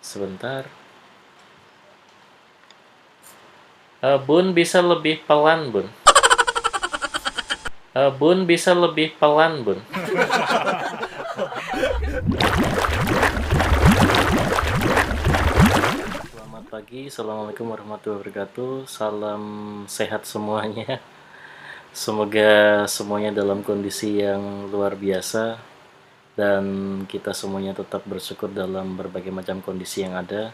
Sebentar. Bun bisa lebih pelan, Bun. Bun bisa lebih pelan, Bun. Selamat pagi, Assalamualaikum warahmatullahi wabarakatuh. Salam sehat semuanya. Semoga semuanya dalam kondisi yang luar biasa dan kita semuanya tetap bersyukur dalam berbagai macam kondisi yang ada.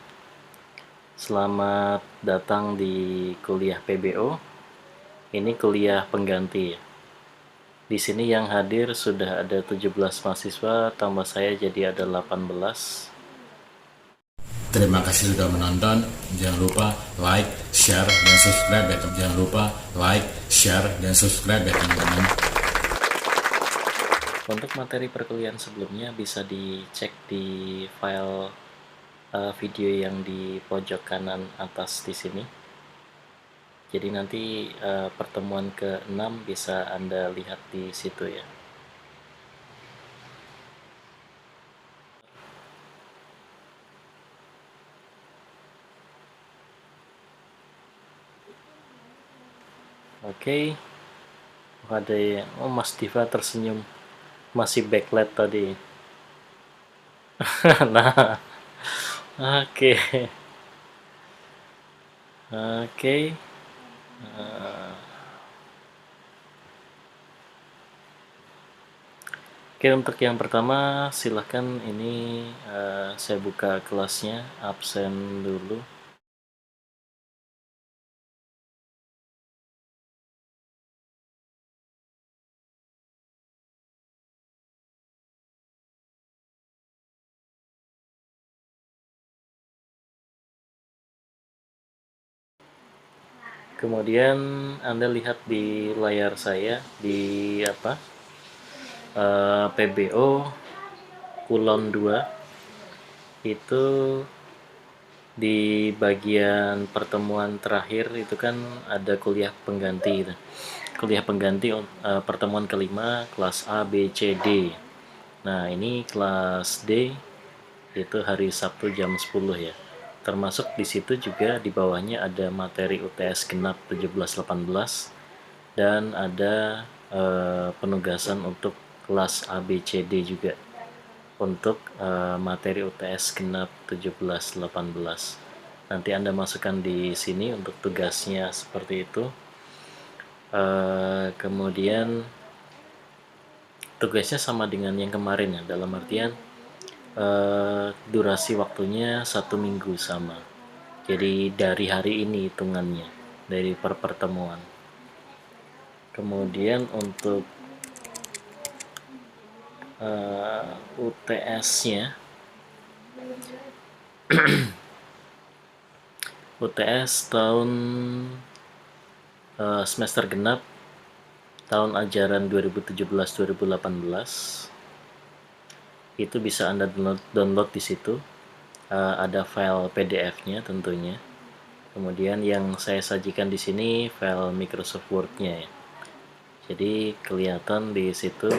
Selamat datang di kuliah PBO. Ini kuliah pengganti ya. Di sini yang hadir sudah ada 17 mahasiswa, tambah saya jadi ada 18. Terima kasih sudah menonton. Jangan lupa like, share, dan subscribe ya. Jangan lupa like, share, dan subscribe ya teman-teman. Untuk materi perkuliahan sebelumnya bisa dicek di file video yang di pojok kanan atas di sini. Jadi nanti pertemuan ke-6 bisa Anda lihat di situ ya. Oke. Ada yang, oh Mas Diva tersenyum. Masih backlight tadi. Nah, oke. Oke. Oke, untuk yang pertama silahkan ini saya buka kelasnya, absen dulu. Kemudian Anda lihat di layar saya di apa? PBO Kulon 2 itu di bagian pertemuan terakhir itu kan ada kuliah pengganti gitu. Kuliah pengganti pertemuan kelima kelas A, B, C, D. Nah, ini kelas D itu hari Sabtu jam 10 ya. Termasuk di situ juga di bawahnya ada materi UTS genap 17-18 dan ada penugasan untuk kelas A, B, C, D juga untuk materi UTS genap 17-18. Nanti Anda masukkan di sini untuk tugasnya seperti itu. Kemudian tugasnya sama dengan yang kemarin ya, dalam artian durasi waktunya 1 minggu sama. Jadi dari hari ini hitungannya, dari pertemuan. Kemudian untuk UTS-nya, UTS tahun semester genap tahun ajaran 2017-2018 itu bisa Anda download di situ. Ada file PDF-nya tentunya. Kemudian yang saya sajikan di sini file Microsoft Word-nya ya. Jadi kelihatan di situ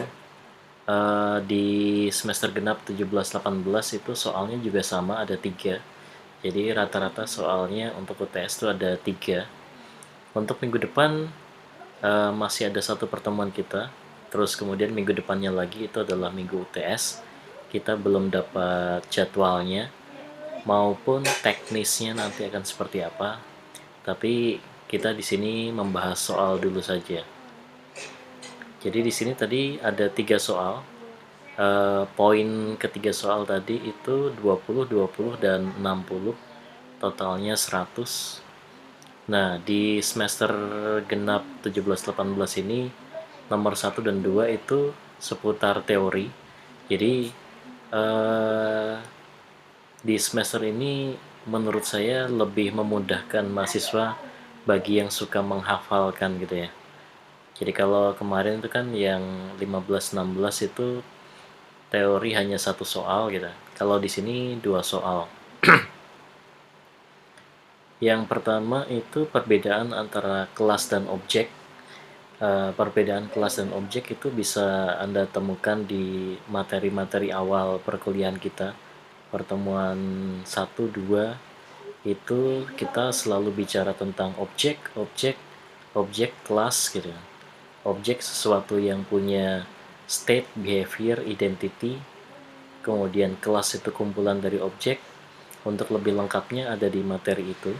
di semester genap 17-18 itu soalnya juga sama, ada 3. Jadi rata-rata soalnya untuk UTS itu ada 3. Untuk minggu depan masih ada 1 pertemuan kita. Terus kemudian minggu depannya lagi itu adalah minggu UTS. Kita belum dapat jadwalnya maupun teknisnya nanti akan seperti apa. Tapi kita di sini membahas soal dulu saja. Jadi di sini tadi ada 3 soal. Poin ketiga soal tadi itu 20, 20, dan 60. Totalnya 100. Nah, di semester genap 17-18 ini nomor 1 dan 2 itu seputar teori. Jadi di semester ini menurut saya lebih memudahkan mahasiswa bagi yang suka menghafalkan gitu ya. Jadi kalau kemarin itu kan yang 15-16 itu teori hanya 1 soal gitu. Kalau di sini 2 soal. Yang pertama itu perbedaan antara kelas dan objek. Perbedaan kelas dan objek itu bisa Anda temukan di materi-materi awal perkuliahan kita. pertemuan 1, 2 itu kita selalu bicara tentang objek, kelas gitu. Objek sesuatu yang punya state, behavior, identity, kemudian kelas itu kumpulan dari objek. Untuk lebih lengkapnya ada di materi itu.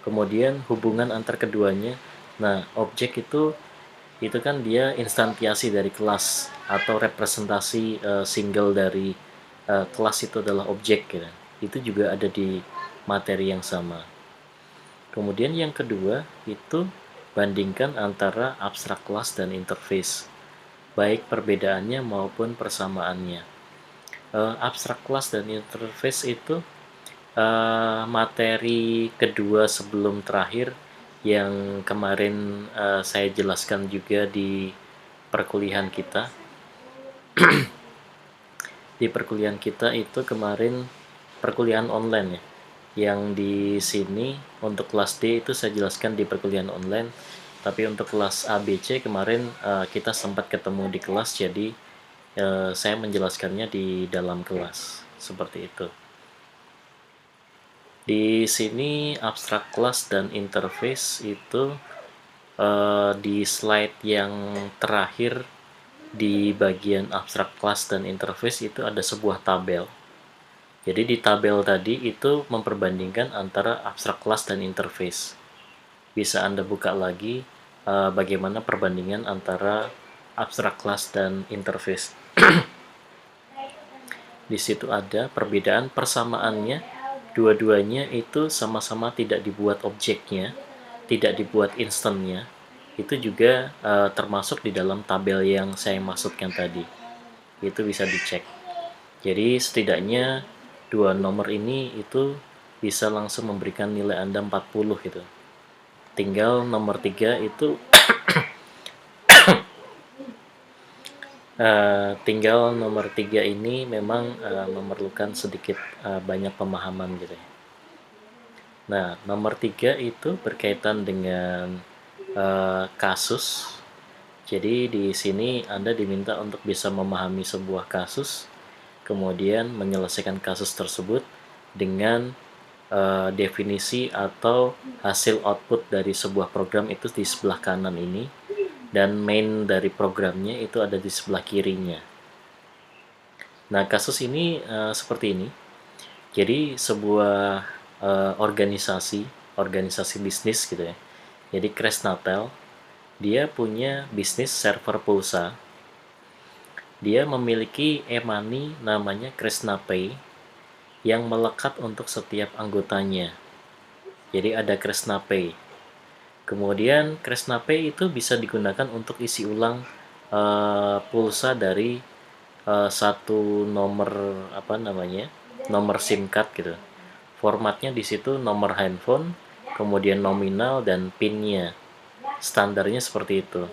Kemudian hubungan antar keduanya. Nah, objek itu kan dia instantiasi dari kelas atau representasi single dari kelas itu adalah objek gitu. Itu juga ada di materi yang sama. Kemudian yang kedua itu bandingkan antara abstrak kelas dan interface, baik perbedaannya maupun persamaannya. Abstrak kelas dan interface itu materi kedua sebelum terakhir yang kemarin saya jelaskan juga di perkuliahan kita. Di perkuliahan kita itu kemarin perkuliahan online ya. Yang di sini untuk kelas D itu saya jelaskan di perkuliahan online, tapi untuk kelas A, B, C kemarin kita sempat ketemu di kelas, jadi saya menjelaskannya di dalam kelas seperti itu. Di sini abstrak kelas dan interface itu di slide yang terakhir di bagian abstrak kelas dan interface itu ada sebuah tabel. Jadi di tabel tadi itu memperbandingkan antara abstrak kelas dan interface. Bisa Anda buka lagi bagaimana perbandingan antara abstrak kelas dan interface. Di situ ada perbedaan, persamaannya, dua-duanya itu sama-sama tidak dibuat objeknya, tidak dibuat instannya. Itu juga termasuk di dalam tabel yang saya maksudkan tadi. Itu bisa dicek. Jadi setidaknya dua nomor ini itu bisa langsung memberikan nilai Anda 40 gitu. Tinggal nomor 3 itu tinggal nomor 3 ini memang memerlukan sedikit banyak pemahaman gitu ya. Nah, nomor 3 itu berkaitan dengan kasus. Jadi di sini Anda diminta untuk bisa memahami sebuah kasus, kemudian menyelesaikan kasus tersebut dengan definisi atau hasil output dari sebuah program itu di sebelah kanan ini, dan main dari programnya itu ada di sebelah kirinya. Nah, kasus ini seperti ini. Jadi sebuah organisasi bisnis gitu ya. Jadi Kresnatel, dia punya bisnis server pulsa. Dia memiliki e-money namanya KresnaPay yang melekat untuk setiap anggotanya. Jadi ada KresnaPay. Kemudian KresnaPay itu bisa digunakan untuk isi ulang pulsa dari satu nomor nomor SIM card gitu. Formatnya di situ nomor handphone, kemudian nominal dan PIN-nya. Standarnya seperti itu.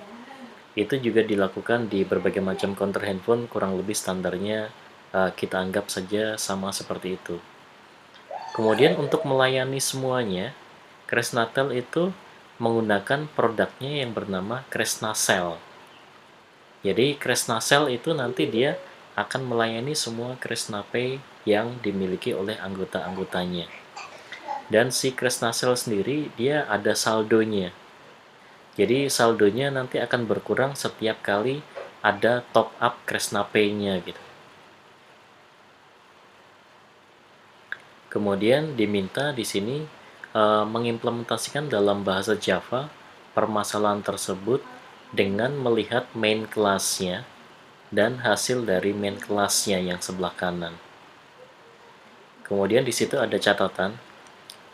Itu juga dilakukan di berbagai macam counter handphone, kurang lebih standarnya kita anggap saja sama seperti itu. Kemudian untuk melayani semuanya, Kresnatel itu menggunakan produknya yang bernama Kresnacell. Jadi Kresnacell itu nanti dia akan melayani semua KresnaPay yang dimiliki oleh anggota-anggotanya. Dan si Kresnacell sendiri dia ada saldonya. Jadi saldonya nanti akan berkurang setiap kali ada top up KresnaPay-nya gitu. Kemudian diminta di sini mengimplementasikan dalam bahasa Java permasalahan tersebut dengan melihat main kelasnya dan hasil dari main kelasnya yang sebelah kanan. Kemudian di situ ada catatan,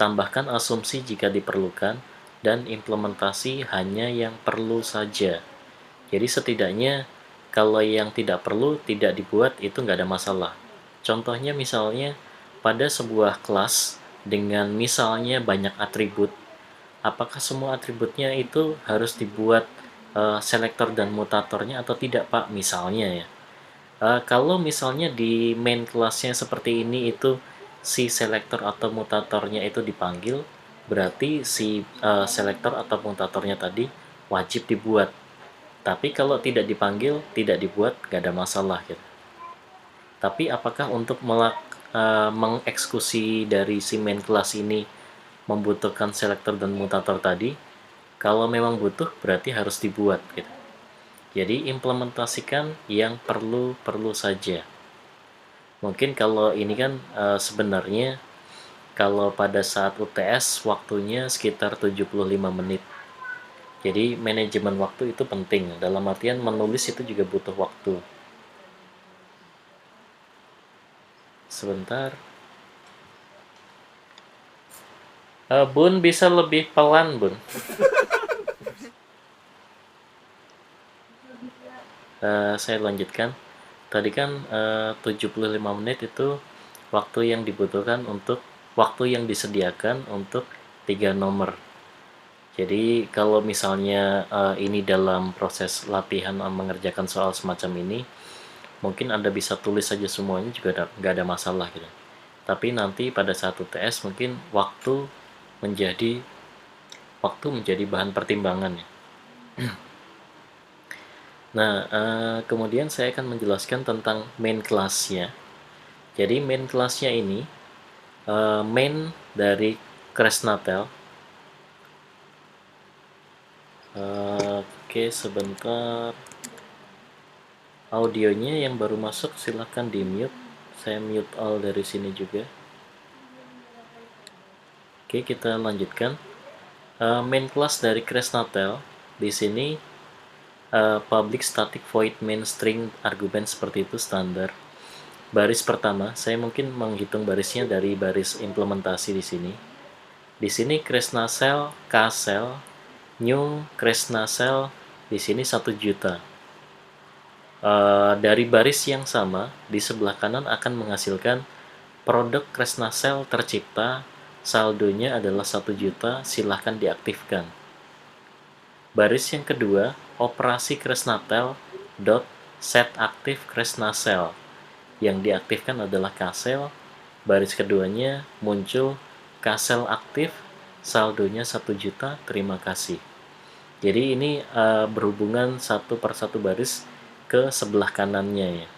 tambahkan asumsi jika diperlukan dan implementasi hanya yang perlu saja. Jadi setidaknya kalau yang tidak perlu tidak dibuat itu nggak ada masalah. Contohnya misalnya pada sebuah kelas dengan misalnya banyak atribut, apakah semua atributnya itu harus dibuat selektor dan mutatornya atau tidak Pak misalnya ya. Kalau misalnya di main kelasnya seperti ini itu si selektor atau mutatornya itu dipanggil, berarti si selektor atau mutatornya tadi wajib dibuat. Tapi kalau tidak dipanggil, tidak dibuat, gak ada masalah gitu. Tapi apakah untuk mengeksekusi dari si main class ini membutuhkan selector dan mutator tadi, kalau memang butuh berarti harus dibuat gitu. Jadi implementasikan yang perlu saja. Mungkin kalau ini kan sebenarnya kalau pada saat UTS waktunya sekitar 75 menit. Jadi manajemen waktu itu penting. Dalam artian menulis itu juga butuh waktu. Sebentar. Bun bisa lebih pelan, Bun. Saya lanjutkan. Tadi kan 75 menit itu waktu yang dibutuhkan untuk waktu yang disediakan untuk 3 nomor. Jadi kalau misalnya ini dalam proses latihan mengerjakan soal semacam ini, mungkin Anda bisa tulis saja semuanya juga nggak ada masalah gitu. Tapi nanti pada saat UTS mungkin waktu menjadi bahan pertimbangan ya. Nah, kemudian saya akan menjelaskan tentang main class-nya. Jadi main class-nya ini main dari Kresnatel. Oke, sebentar. Audionya yang baru masuk silahkan di mute. Saya mute all dari sini juga. Oke, kita lanjutkan. Main class dari Kresnatel di sini public static void main string argument seperti itu standar. Baris pertama, saya mungkin menghitung barisnya dari baris implementasi di sini. Di sini Kresna cell, K cell, new Kresna cell di sini 1 juta. Dari baris yang sama di sebelah kanan akan menghasilkan produk Kresna cell tercipta, saldonya adalah 1 juta, silahkan diaktifkan. Baris yang kedua, operasi Kresnatel dot set aktif Kresna cell. Yang diaktifkan adalah K-cell. Baris keduanya muncul K-cell aktif, saldonya 1 juta, terima kasih. Jadi ini berhubungan satu per satu baris ke sebelah kanannya ya.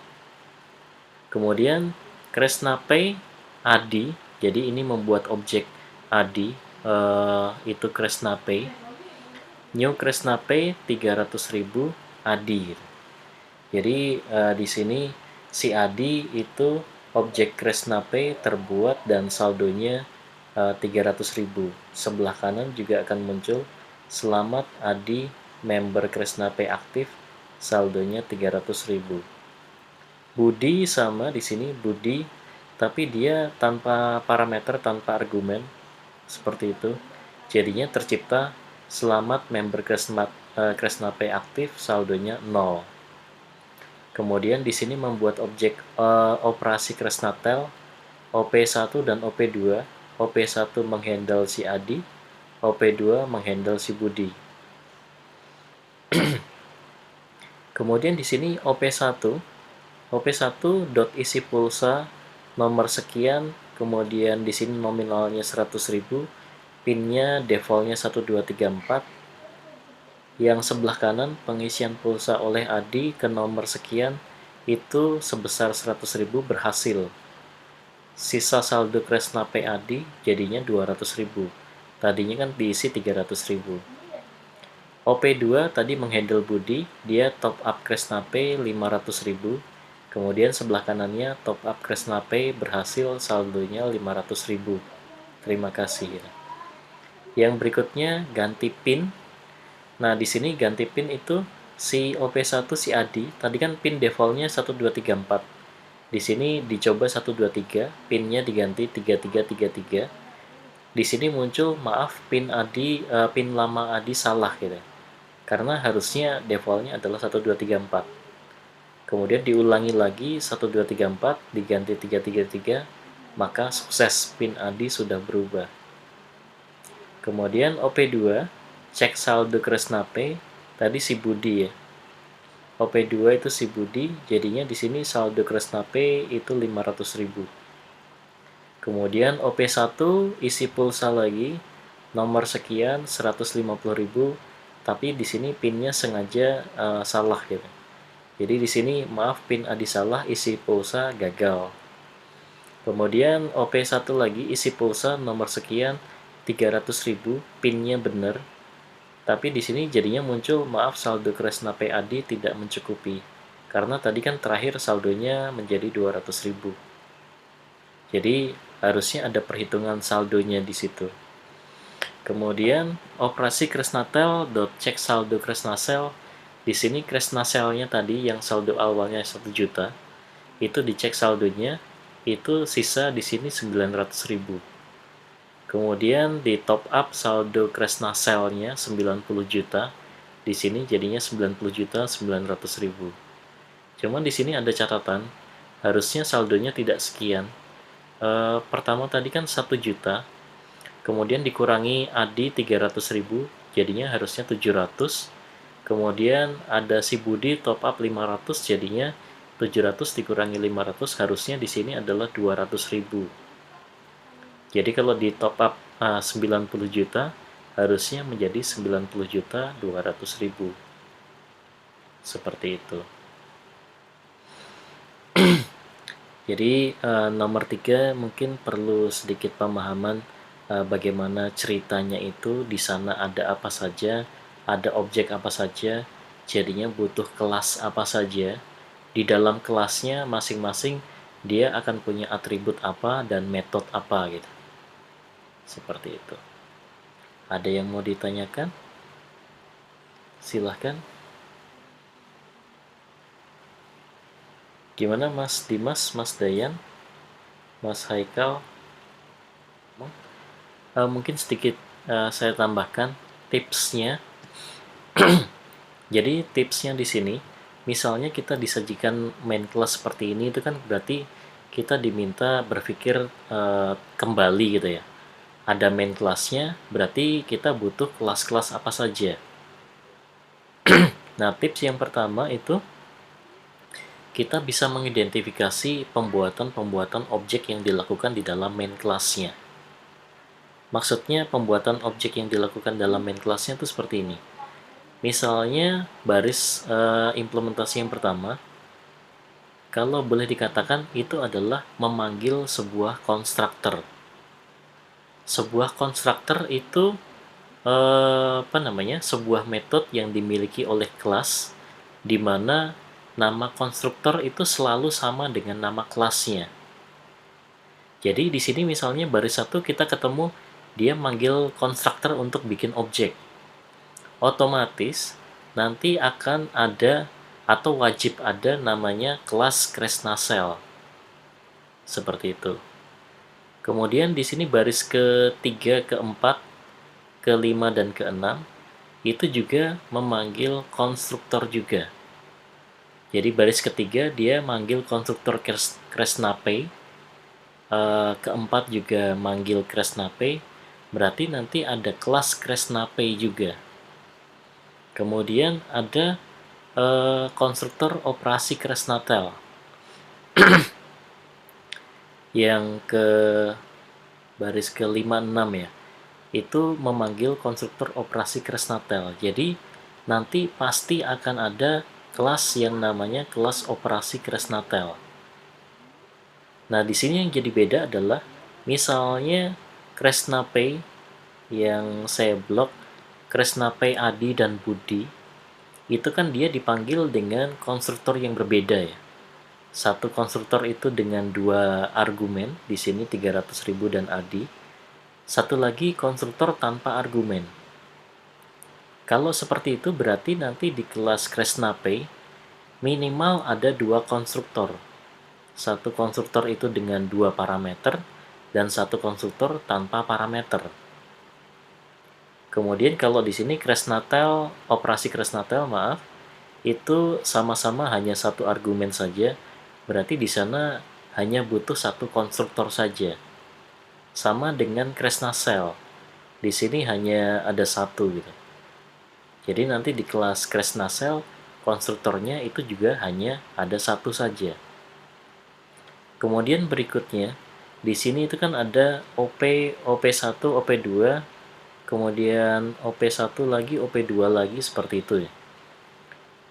Kemudian KresnaPay ADI, jadi ini membuat objek ADI, itu KresnaPay. New KresnaPay 300.000 ADI. Jadi di sini si ADI itu objek KresnaPay terbuat dan saldonya 300.000. Sebelah kanan juga akan muncul selamat ADI member KresnaPay aktif, saldonya 300.000. Budi sama di sini Budi, tapi dia tanpa parameter, tanpa argumen seperti itu. Jadinya tercipta selamat member KresnaPay aktif, saldonya 0. Kemudian di sini membuat objek operasi Kresnatel OP1 dan OP2. OP1 menghandle si Adi, OP2 menghandle si Budi. Kemudian di sini OP1 dot isi pulsa nomor sekian, kemudian di sini nominalnya 100.000, pinnya defaultnya 1234. Yang sebelah kanan pengisian pulsa oleh Adi ke nomor sekian itu sebesar 100.000 berhasil. Sisa saldo KresnaPay Adi jadinya 200.000. Tadinya kan diisi 300.000. OP2 tadi menghandle Budi, dia top up KresnaPay 500.000. Kemudian sebelah kanannya top up KresnaPay berhasil, saldonya 500.000. Terima kasih. Yang berikutnya ganti PIN. Nah, di sini ganti PIN itu si OP1 si Adi, tadi kan PIN defaultnya 1234. Di sini dicoba 123, PIN-nya diganti 3333. Di sini muncul maaf PIN Adi, PIN lama Adi salah gitu. Karena harusnya defaultnya adalah 1234. Kemudian diulangi lagi 1234 diganti 333, maka sukses, PIN Adi sudah berubah. Kemudian OP2 cek saldo KresnaPay, tadi si Budi ya. OP2 itu si Budi, jadinya di sini saldo KresnaPay itu 500.000. Kemudian OP1 isi pulsa lagi, nomor sekian 150.000, tapi di sini pinnya sengaja salah gitu. Jadi di sini maaf pin Adi salah, isi pulsa gagal. Kemudian OP1 lagi, isi pulsa nomor sekian 300.000, pinnya benar. Tapi di sini jadinya muncul, maaf saldo Kresna PAD tidak mencukupi. Karena tadi kan terakhir saldonya menjadi 200.000. Jadi harusnya ada perhitungan saldonya di situ. Kemudian operasi Kresnatel cek saldo Kresnasel. Di sini Kresnaselnya tadi yang saldo awalnya 1 juta, itu dicek saldonya, itu sisa di sini 900.000. Kemudian di top up saldo Kresnaselnya 90 juta, di sini jadinya 90.900.000. Cuman di sini ada catatan, harusnya saldonya tidak sekian. Pertama tadi kan 1 juta, kemudian dikurangi ADI 300.000, jadinya harusnya 700. Kemudian ada si Budi top up 500, jadinya 700 dikurangi 500, harusnya di sini adalah 200.000. Jadi kalau di top up 90 juta, harusnya menjadi 90.200.000. Seperti itu. Jadi nomor 3 mungkin perlu sedikit pemahaman bagaimana ceritanya itu, di sana ada apa saja, ada objek apa saja, jadinya butuh kelas apa saja. Di dalam kelasnya masing-masing dia akan punya atribut apa dan metode apa gitu. Seperti itu. Ada yang mau ditanyakan? Silahkan. Gimana Mas Dimas, Mas Dayan, Mas Haikal? Mungkin sedikit saya tambahkan tipsnya. Jadi tipsnya di sini, misalnya kita disajikan main class seperti ini, itu kan berarti kita diminta berpikir kembali gitu ya. Ada main class-nya, berarti kita butuh kelas-kelas apa saja. Nah, tips yang pertama itu kita bisa mengidentifikasi pembuatan objek yang dilakukan di dalam main class-nya. Maksudnya pembuatan objek yang dilakukan dalam main class-nya itu seperti ini. Misalnya baris implementasi yang pertama, kalau boleh dikatakan itu adalah memanggil sebuah konstruktor. Sebuah konstruktor itu sebuah metode yang dimiliki oleh kelas, di mana nama konstruktor itu selalu sama dengan nama kelasnya. Jadi di sini misalnya baris 1 kita ketemu dia manggil konstruktor untuk bikin objek. Otomatis nanti akan ada atau wajib ada namanya kelas Kresnasel. Seperti itu. Kemudian di sini baris ke-3, ke-4, ke-5 dan ke-6 itu juga memanggil konstruktor juga. Jadi baris ketiga dia manggil konstruktor Kresnape, keempat juga manggil Kresnape, berarti nanti ada kelas Kresnape juga. Kemudian ada konstruktor operasi Kresnatel yang ke baris ke-5, 6 ya, itu memanggil konstruktor operasi Kresnatel. Jadi nanti pasti akan ada kelas yang namanya kelas operasi Kresnatel. Nah, di sini yang jadi beda adalah misalnya Kresnape yang saya blok, Kresnape Adi dan Budi, itu kan dia dipanggil dengan konstruktor yang berbeda ya. Satu konstruktor itu dengan 2 argumen, di sini 300.000 dan Adi. Satu lagi konstruktor tanpa argumen. Kalau seperti itu berarti nanti di kelas Kresnape minimal ada 2 konstruktor. Satu konstruktor itu dengan 2 parameter dan satu konstruktor tanpa parameter. Kemudian kalau di sini Kresnatel, operasi Kresnatel itu sama-sama hanya satu argumen saja, berarti di sana hanya butuh satu konstruktor saja. Sama dengan Kresnasel, di sini hanya ada satu gitu. Jadi nanti di kelas Kresnasel konstruktornya itu juga hanya ada satu saja. Kemudian berikutnya di sini itu kan ada OP1, OP2, kemudian OP1 lagi, OP2 lagi, seperti itu ya.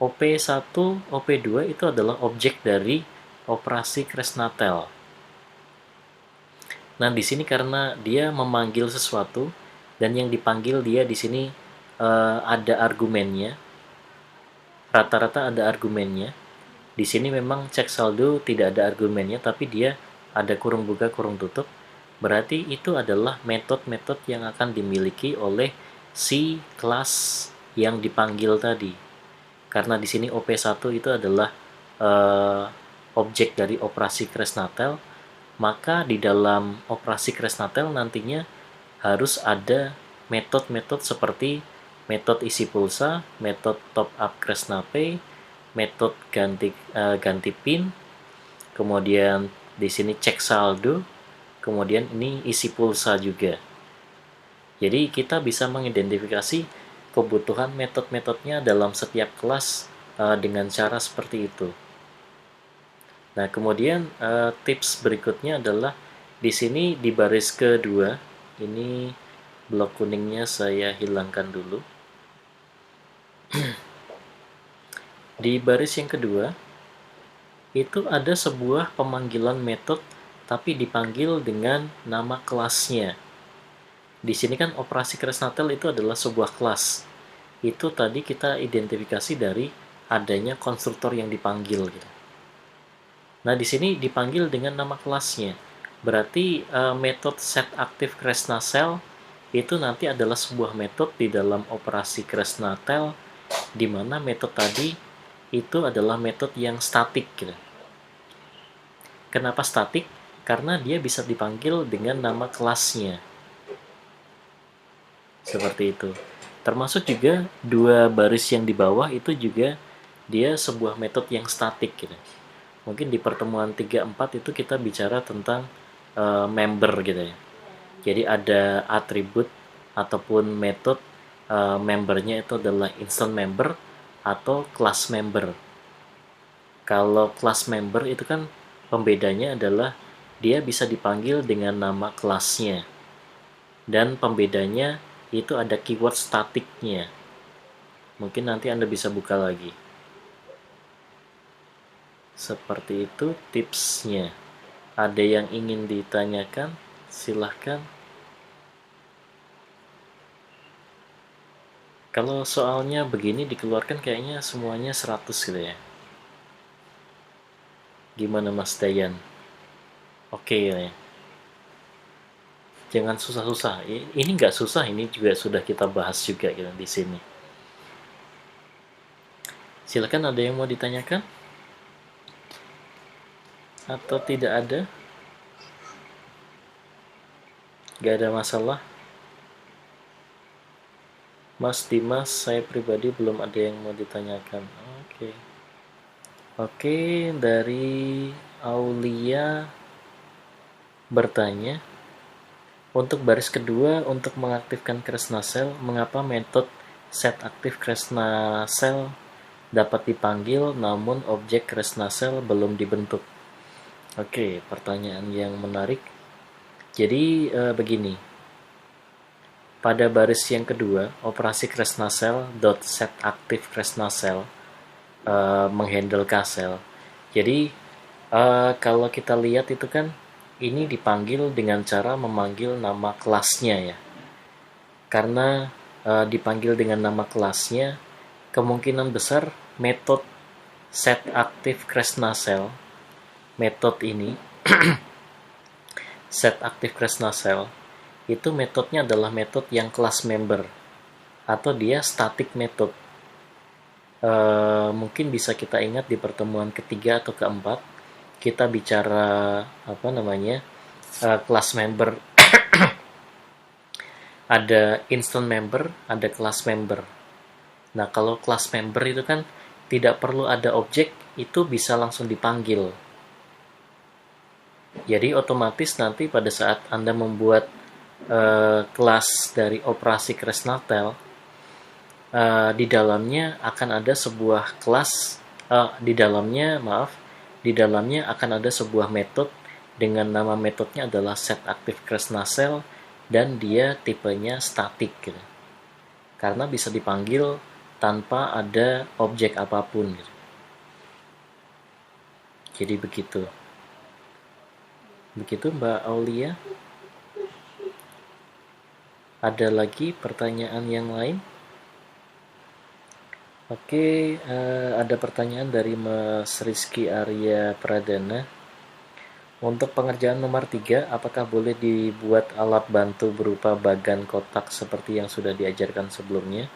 OP1, OP2 itu adalah objek dari operasi Kresnatel. Nah, di sini karena dia memanggil sesuatu dan yang dipanggil dia di sini ada argumennya, rata-rata ada argumennya. Di sini memang cek saldo tidak ada argumennya, tapi dia ada kurung buka kurung tutup. Berarti itu adalah metode-metode yang akan dimiliki oleh si kelas yang dipanggil tadi. Karena di sini OP1 itu adalah objek dari operasi Kresnatel, maka di dalam operasi Kresnatel nantinya harus ada metode-metode seperti metode isi pulsa, metode top up Kresnapay, metode ganti pin, kemudian di sini cek saldo, kemudian ini isi pulsa juga. Jadi kita bisa mengidentifikasi kebutuhan metode-metodenya dalam setiap kelas dengan cara seperti itu. Nah, kemudian tips berikutnya adalah di sini di baris kedua, ini blok kuningnya saya hilangkan dulu. Di baris yang kedua, itu ada sebuah pemanggilan metode tapi dipanggil dengan nama kelasnya. Di sini kan operasi Kresnatel itu adalah sebuah kelas. Itu tadi kita identifikasi dari adanya konstruktor yang dipanggil gitu. Nah, di sini dipanggil dengan nama kelasnya. Berarti metode set aktif Kresnacell itu nanti adalah sebuah metode di dalam operasi Kresnatel, di mana metode tadi itu adalah metode yang statik gitu. Kenapa statik? Karena dia bisa dipanggil dengan nama kelasnya. Seperti itu. Termasuk juga dua baris yang di bawah itu juga dia sebuah metode yang statik gitu. Mungkin di pertemuan 3-4 itu kita bicara tentang member gitu ya. Jadi ada atribut ataupun metode membernya itu adalah instant member atau class member. Kalau class member itu kan pembedanya adalah dia bisa dipanggil dengan nama kelasnya. Dan pembedanya itu ada keyword statiknya. Mungkin nanti Anda bisa buka lagi. Seperti itu tipsnya. Ada yang ingin ditanyakan? Silahkan. Kalau soalnya begini dikeluarkan kayaknya semuanya 100 gitu ya. Gimana Mas Dayan? Oke ya. Jangan susah-susah. Ini nggak susah, ini juga sudah kita bahas juga gitu di sini. Silakan, ada yang mau ditanyakan? Atau tidak ada? Gak ada masalah. Mas Dimas, saya pribadi belum ada yang mau ditanyakan. Oke, dari Aulia bertanya, untuk baris kedua, untuk mengaktifkan Kresnacell, mengapa metode set aktif Kresnacell dapat dipanggil namun objek Kresnacell belum dibentuk? Oke, pertanyaan yang menarik. Jadi begini, pada baris yang kedua, operasi Kresnacell.setActive Kresnacell menghandle Kcell. Jadi kalau kita lihat itu kan ini dipanggil dengan cara memanggil nama kelasnya ya. Karena dipanggil dengan nama kelasnya, kemungkinan besar metode setActive Kresnacell, metode ini setActive Kresnacell itu metodenya adalah metode yang class member atau dia static method. Mungkin bisa kita ingat di pertemuan ketiga atau keempat kita bicara class member. Ada instant member, ada class member. Nah, kalau class member itu kan tidak perlu ada objek, itu bisa langsung dipanggil. Jadi otomatis nanti pada saat Anda membuat kelas dari operasi Kresnatel, di dalamnya akan ada sebuah kelas, di dalamnya akan ada sebuah metode dengan nama metodenya adalah setActive Kresnacell dan dia tipenya statik gitu. Karena bisa dipanggil tanpa ada objek apapun gitu. Jadi begitu Mbak Aulia. Ada lagi pertanyaan yang lain? Oke, ada pertanyaan dari Mas Rizky Arya Pradana. Untuk pengerjaan nomor 3, apakah boleh dibuat alat bantu berupa bagan kotak seperti yang sudah diajarkan sebelumnya?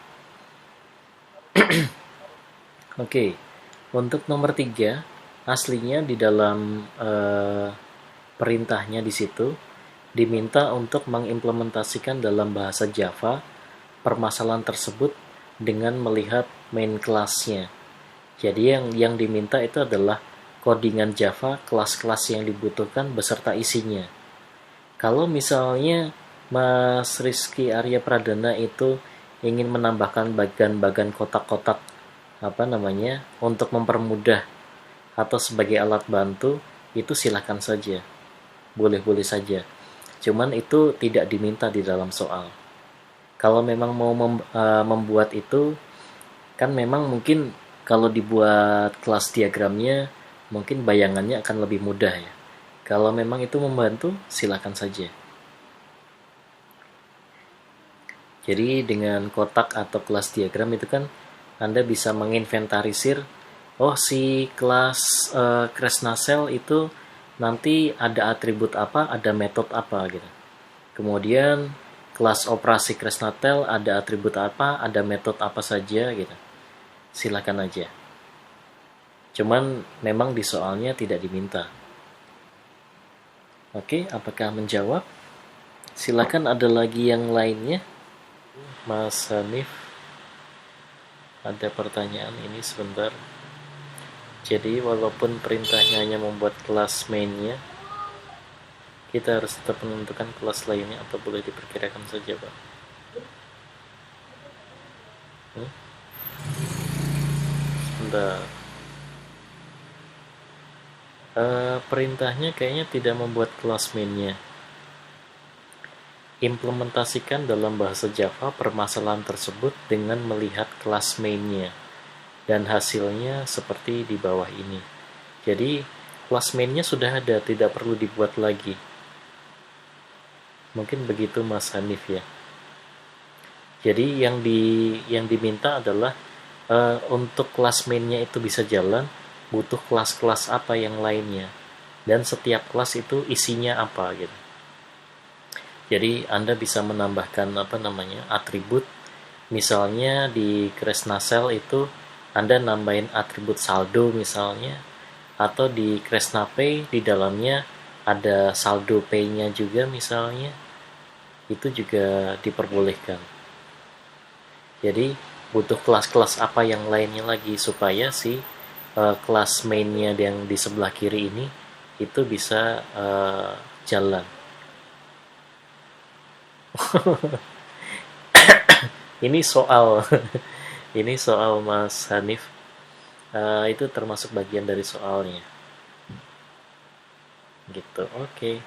Oke, untuk nomor 3, aslinya di dalam perintahnya di situ diminta untuk mengimplementasikan dalam bahasa Java permasalahan tersebut dengan melihat main class-nya. Jadi yang diminta itu adalah codingan Java, kelas-kelas yang dibutuhkan beserta isinya. Kalau misalnya Mas Rizky Arya Pradana itu ingin menambahkan bagan-bagan kotak-kotak untuk mempermudah atau sebagai alat bantu, itu silakan saja, boleh-boleh saja. Cuman itu tidak diminta di dalam soal. Kalau memang mau membuat itu, kan memang mungkin kalau dibuat kelas diagramnya, mungkin bayangannya akan lebih mudah ya. Kalau memang itu membantu, silakan saja. Jadi dengan kotak atau kelas diagram itu kan Anda bisa menginventarisir, oh si kelas Kresna Cell itu nanti ada atribut apa, ada metode apa gitu. Kemudian kelas operasi Kresnatel ada atribut apa, ada metode apa saja gitu. Silakan aja. Cuman memang di soalnya tidak diminta. Oke, apakah menjawab? Silakan ada lagi yang lainnya. Mas Hanif, ada pertanyaan ini sebentar. Jadi walaupun perintahnya hanya membuat kelas mainnya, kita harus tetap menentukan kelas lainnya atau boleh diperkirakan saja, Pak? Sebentar. Perintahnya kayaknya tidak membuat kelas mainnya. Implementasikan dalam bahasa Java permasalahan tersebut dengan melihat kelas mainnya, dan hasilnya seperti di bawah ini. Jadi kelas mainnya sudah ada, tidak perlu dibuat lagi. Mungkin begitu Mas Hanif ya. Jadi yang diminta adalah untuk kelas mainnya itu bisa jalan, butuh kelas-kelas apa yang lainnya, dan setiap kelas itu isinya apa gitu. Jadi Anda bisa menambahkan atribut. Misalnya di Kresna Cell itu Anda nambahin atribut saldo misalnya, atau di Kresna Pay di dalamnya ada saldo pay-nya juga misalnya, itu juga diperbolehkan. Jadi butuh kelas-kelas apa yang lainnya lagi supaya si kelas mainnya yang di sebelah kiri ini itu bisa jalan. Ini soal ini soal Mas Hanif, itu termasuk bagian dari soalnya gitu. Oke.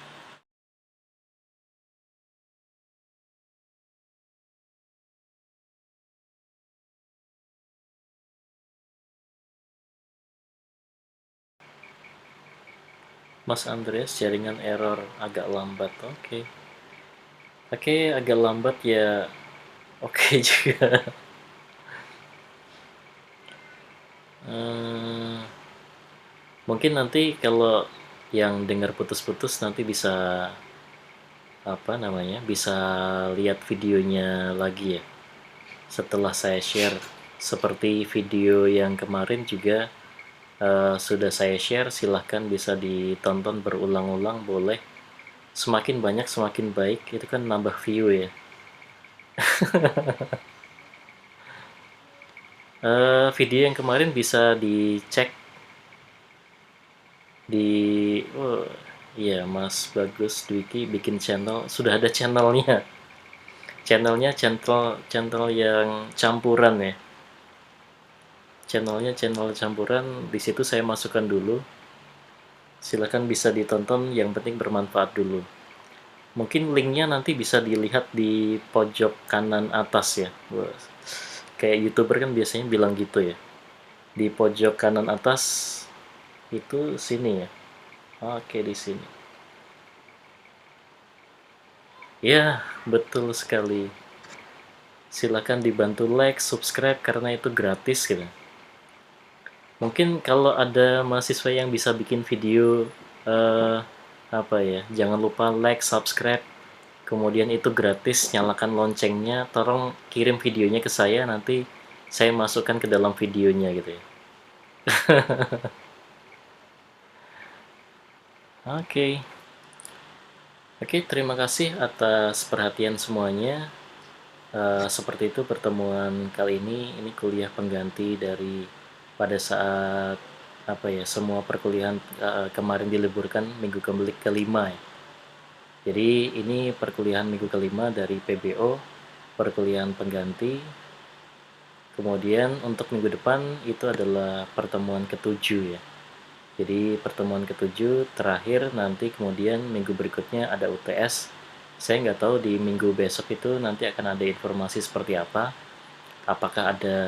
Mas Andreas, jaringan error agak lambat. Oke. Oke, agak lambat ya. Oke juga. Hmm, mungkin nanti kalau yang dengar putus-putus nanti bisa bisa lihat videonya lagi ya. Setelah saya share, seperti video yang kemarin juga sudah saya share, silahkan bisa ditonton berulang-ulang, boleh. Semakin banyak semakin baik, itu kan nambah view ya. Video yang kemarin bisa dicek di iya Mas Bagus Dwiki bikin channel, sudah ada channelnya. Channelnya channel yang campuran ya. Channelnya channel campuran, di situ saya masukkan dulu. Silakan bisa ditonton, yang penting bermanfaat dulu. Mungkin linknya nanti bisa dilihat di pojok kanan atas ya. Kayak YouTuber kan biasanya bilang gitu ya. Di pojok kanan atas itu sini ya. Oke, di sini. Ya, betul sekali. Silakan dibantu like, subscribe karena itu gratis gitu. Mungkin kalau ada mahasiswa yang bisa bikin video apa ya, jangan lupa like, subscribe, kemudian itu gratis, nyalakan loncengnya, tolong kirim videonya ke saya, nanti saya masukkan ke dalam videonya gitu ya. Oke. Oke, terima kasih atas perhatian semuanya. Seperti itu pertemuan kali ini kuliah pengganti dari pada saat apa ya, semua perkuliahan kemarin diliburkan minggu kelima ya. Jadi ini perkuliahan minggu kelima dari PBO, perkuliahan pengganti. Kemudian untuk minggu depan itu adalah pertemuan ketujuh ya. Jadi pertemuan ketujuh terakhir, nanti kemudian minggu berikutnya ada UTS. Saya nggak tahu di minggu besok itu nanti akan ada informasi seperti apa. Apakah ada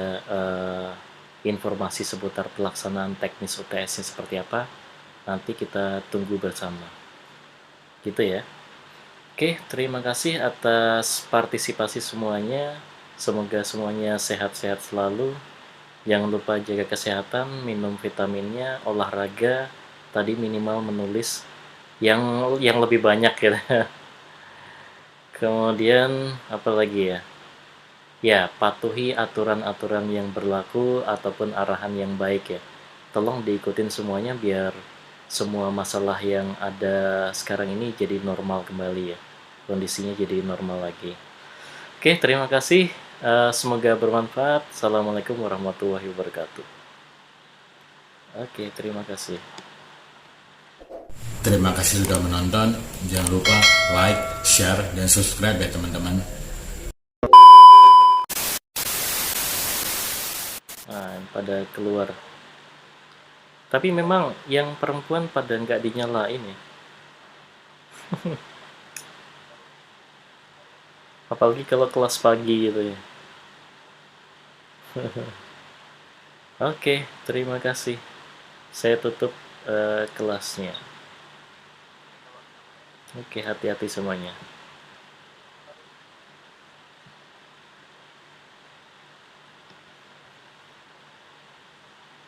informasi seputar pelaksanaan teknis UTS-nya seperti apa? Nanti kita tunggu bersama. Gitu ya. Oke, terima kasih atas partisipasi semuanya. Semoga semuanya sehat-sehat selalu. Jangan lupa jaga kesehatan, minum vitaminnya, olahraga, tadi minimal menulis yang lebih banyak ya. Kemudian apa lagi ya? Ya, patuhi aturan-aturan yang berlaku ataupun arahan yang baik ya. Tolong diikutin semuanya biar semua masalah yang ada sekarang ini jadi normal kembali ya. Kondisinya jadi normal lagi. Oke, terima kasih. Semoga bermanfaat. Assalamualaikum warahmatullahi wabarakatuh. Oke, terima kasih. Terima kasih sudah menonton. Jangan lupa like, share, dan subscribe ya teman-teman. Nah, pada keluar. Tapi memang yang perempuan pada nggak dinyalain ya. Apalagi kalau kelas pagi gitu ya. Oke, terima kasih. Saya tutup kelasnya. Oke, hati-hati semuanya.